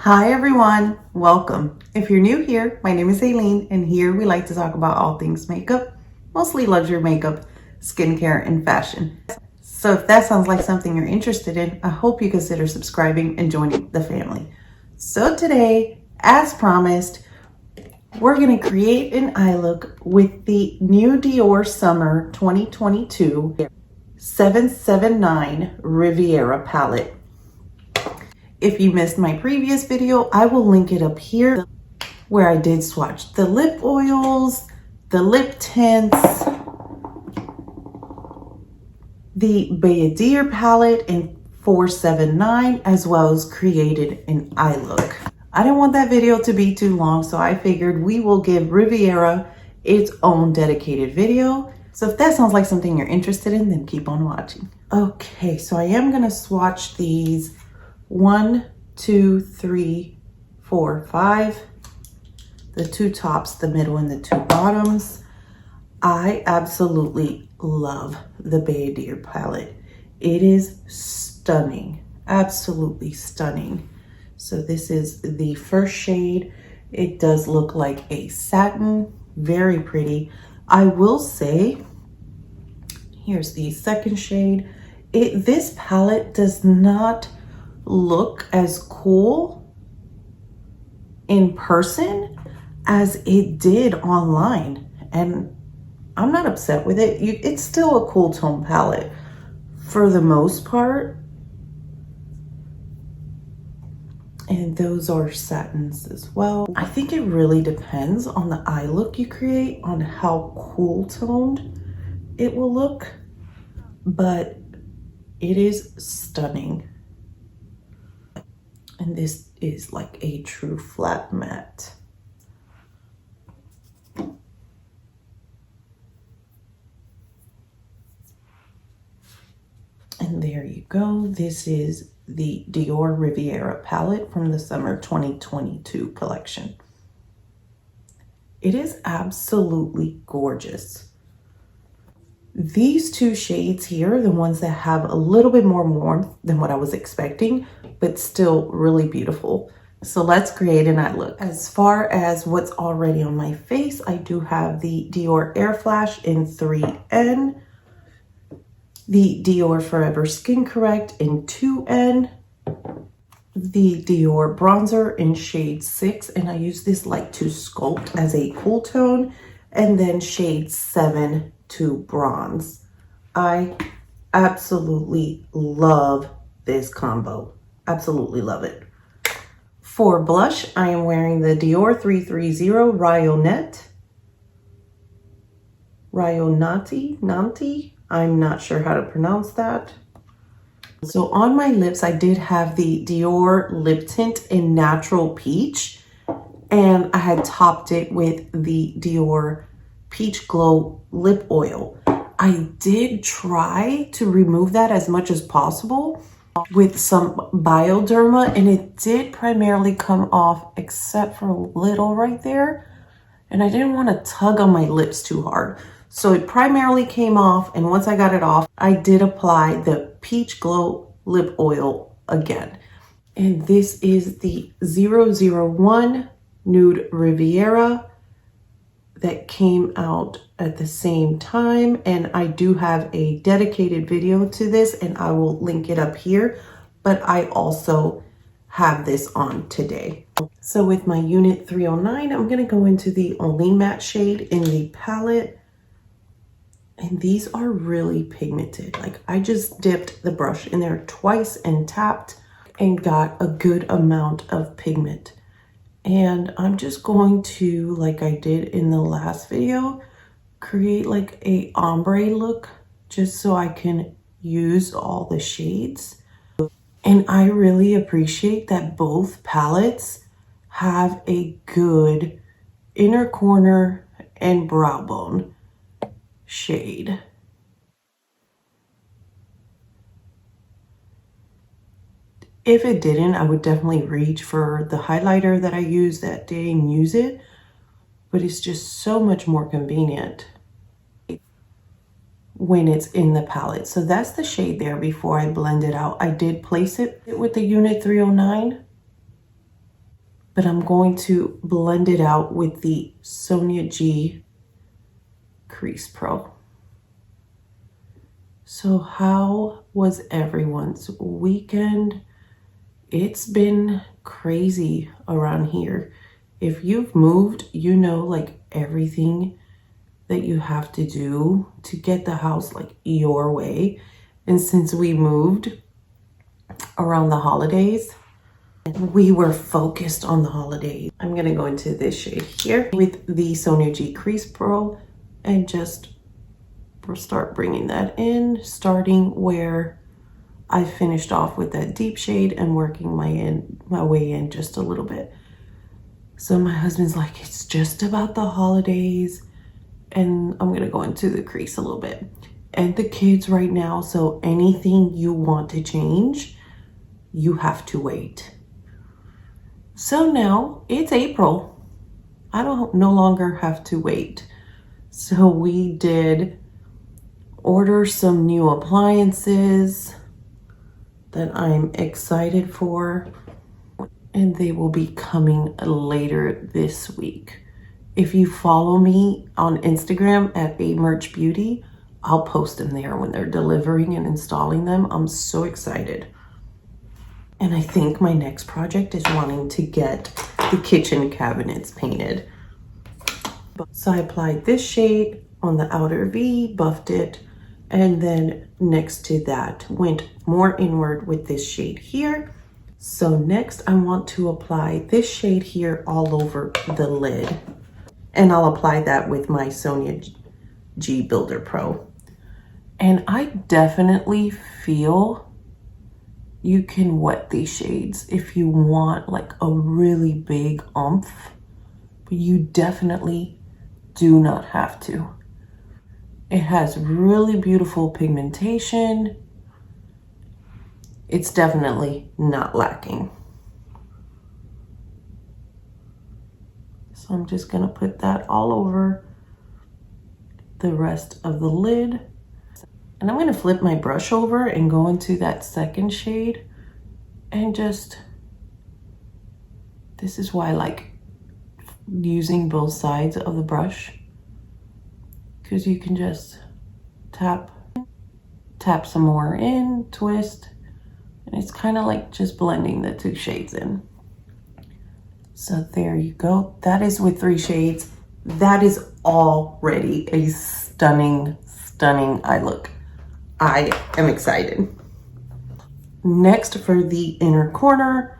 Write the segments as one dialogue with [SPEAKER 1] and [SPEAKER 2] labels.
[SPEAKER 1] Hi everyone, welcome. If you're new here, my name is Aileen and here we like to talk about all things makeup, mostly luxury makeup, skincare, and fashion. So if that sounds like something you're interested in, I hope you consider subscribing and joining the family. So today, as promised, we're going to create an eye look with the new Dior Summer 2022 779 Riviera palette. If you missed my previous video, I will link it up here where I did swatch the lip oils, the lip tints, the Bayadére palette in 479, as well as created an eye look. I didn't want that video to be too long, so I figured we will give Riviera its own dedicated video. So if that sounds like something you're interested in, then keep on watching. Okay, so I am gonna swatch these 1, 2, 3, 4, 5. The two tops, the middle, and the two bottoms. I absolutely love the Bayadére palette. It is stunning, absolutely stunning. So this is the first shade. It does look like a satin, very pretty. I will say, here's the second shade. This palette does not look as cool in person as it did online, and I'm not upset with it. It's still a cool tone palette for the most part, and those are satins as well. I think it really depends on the eye look you create on how cool toned it will look, but it is stunning. And this is like a true flat matte. And there you go. This is the Dior Riviera palette from the summer 2022 collection. It is absolutely gorgeous. These two shades here are the ones that have a little bit more warmth than what I was expecting, but still really beautiful. So let's create an eye look. As far as what's already on my face, I do have the Dior Air Flash in 3N, the Dior Forever Skin Correct in 2N, the Dior Bronzer in shade 6, and I use this light to sculpt as a cool tone, and then shade 7 to bronze. I absolutely love this combo. Absolutely love it. For blush, I am wearing the Dior 330 Rayonati. I'm not sure how to pronounce that. So on my lips, I did have the Dior lip tint in Natural Peach, and I had topped it with the Dior Peach Glow lip oil. I did try to remove that as much as possible with some Bioderma, and it did primarily come off except for a little right there, and I didn't want to tug on my lips too hard, so it primarily came off. And once I got it off, I did apply the Peach Glow lip oil again, and this is the 001 Nude Riviera that came out at the same time, and I do have a dedicated video to this, and I will link it up here, but I also have this on today. So with my unit 309, I'm going to go into the only matte shade in the palette, and these are really pigmented. Like, I just dipped the brush in there twice and tapped and got a good amount of pigment. And I'm just going to, like I did in the last video, create like a ombre look just so I can use all the shades. And I really appreciate that both palettes have a good inner corner and brow bone shade. If it didn't, I would definitely reach for the highlighter that I used that day and use it, but it's just so much more convenient when it's in the palette. So that's the shade there before I blend it out. I did place it with the unit 309, but I'm going to blend it out with the Sonia G Crease Pro. So how was everyone's weekend? It's been crazy around here. If you've moved, you know, like everything that you have to do to get the house like your way. And since we moved around the holidays, we were focused on the holidays. I'm gonna go into this shade here with the Sonia G Crease Pro and just start bringing that in, starting where I finished off with that deep shade and working my way in just a little bit. So my husband's like, it's just about the holidays, and I'm gonna go into the crease a little bit. And the kids right now, so anything you want to change, you have to wait. So now it's April. I no longer have to wait. So we did order some new appliances that I'm excited for, and they will be coming later this week. If you follow me on Instagram at @amerchbeauty, I'll post them there when they're delivering and installing them. I'm so excited. And I think my next project is wanting to get the kitchen cabinets painted. So I applied this shade on the outer V, buffed it, and then next to that went more inward with this shade here. So next I want to apply this shade here all over the lid, and I'll apply that with my Sonia G Builder Pro. And I definitely feel you can wet these shades if you want like a really big oomph, but you definitely do not have to. It has really beautiful pigmentation. It's definitely not lacking. So I'm just gonna put that all over the rest of the lid. And I'm gonna flip my brush over and go into that second shade and just, this is why I like using both sides of the brush, because you can just tap some more in, twist, and it's kind of like just blending the two shades in. So there you go. That is with 3 shades. That is already a stunning, stunning eye look. I am excited. Next, for the inner corner,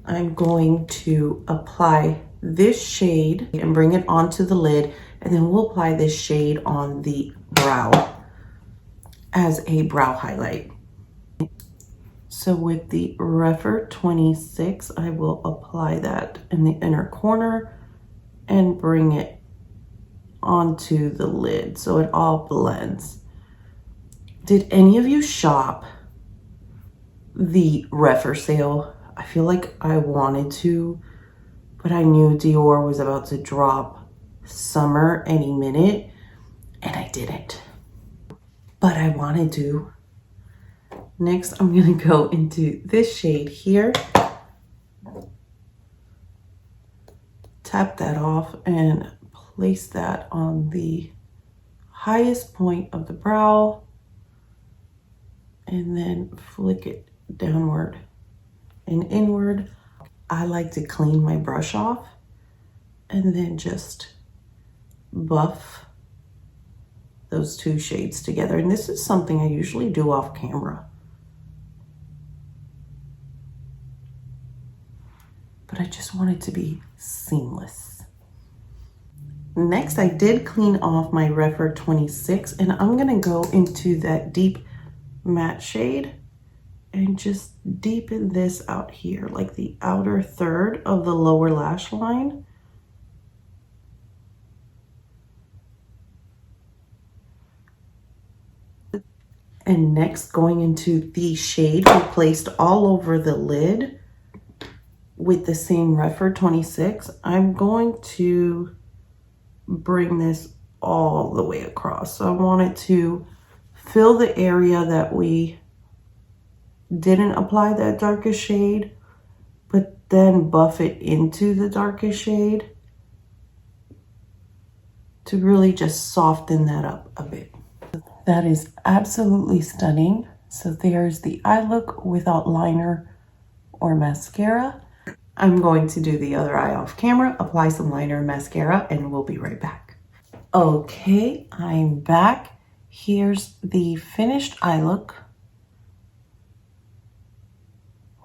[SPEAKER 1] I'm going to apply this shade and bring it onto the lid, and then we'll apply this shade on the brow as a brow highlight. So with the Refer 26, I will apply that in the inner corner and bring it onto the lid so it all blends. Did any of you shop the Refer sale? I feel like I wanted to, but I knew Dior was about to drop Summer any minute, and I didn't. But I wanted to. Next, I'm gonna go into this shade here. Tap that off and place that on the highest point of the brow, and then flick it downward and inward. I like to clean my brush off and then just buff those 2 shades together. And this is something I usually do off camera, but I just want it to be seamless. Next, I did clean off my Refer 26, and I'm gonna go into that deep matte shade and just deepen this out here, like the outer third of the lower lash line. And next, going into the shade we placed all over the lid with the same Refer 26, I'm going to bring this all the way across. So I wanted to fill the area that we didn't apply that darkest shade, but then buff it into the darkest shade to really just soften that up a bit. That is absolutely stunning. So there's the eye look without liner or mascara. I'm going to do the other eye off camera, apply some liner and mascara, and we'll be right back. Okay, I'm back. Here's the finished eye look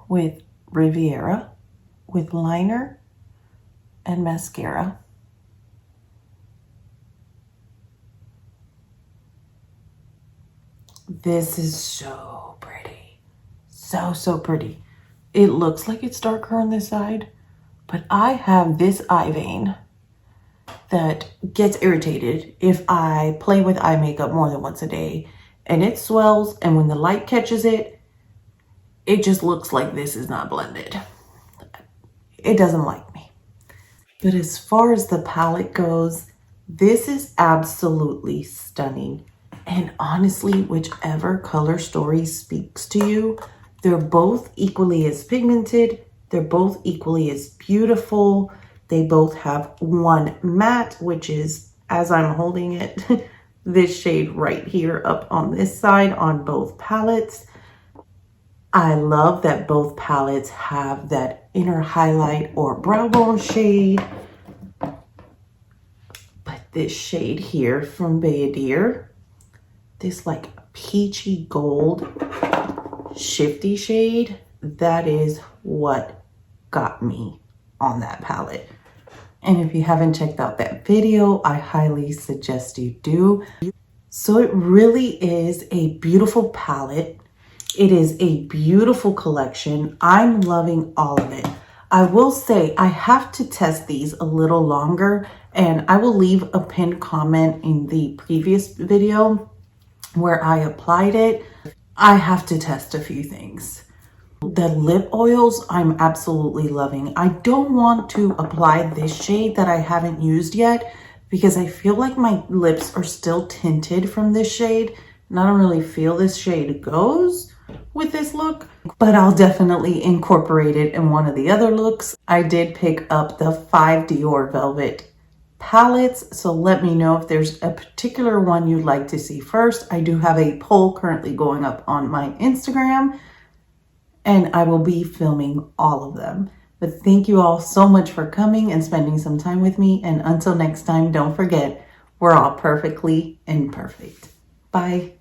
[SPEAKER 1] with Riviera, with liner and mascara. This is so pretty. So pretty. It looks like it's darker on this side, but I have this eye vein that gets irritated if I play with eye makeup more than once a day, and it swells, and when the light catches it, it just looks like this is not blended. It doesn't like me. But as far as the palette goes, this is absolutely stunning. And honestly, whichever color story speaks to you, they're both equally as pigmented. They're both equally as beautiful. They both have one matte, which is, as I'm holding it, this shade right here up on this side on both palettes. I love that both palettes have that inner highlight or brow bone shade. But this shade here from Bayadére, this like peachy gold shifty shade, that is what got me on that palette. And if you haven't checked out that video, I highly suggest you do. So it really is a beautiful palette. It is a beautiful collection. I'm loving all of it. I will say I have to test these a little longer, and I will leave a pinned comment in the previous video where I applied it. I have to test a few things. The lip oils, I'm absolutely loving. I don't want to apply this shade that I haven't used yet because I feel like my lips are still tinted from this shade, and I don't really feel this shade goes with this look, but I'll definitely incorporate it in one of the other looks. I did pick up the 5 Dior Velvet palettes, so let me know if there's a particular one you'd like to see first. I do have a poll currently going up on my Instagram, and I will be filming all of them. But thank you all so much for coming and spending some time with me, and until next time, don't forget, we're all perfectly imperfect. Bye.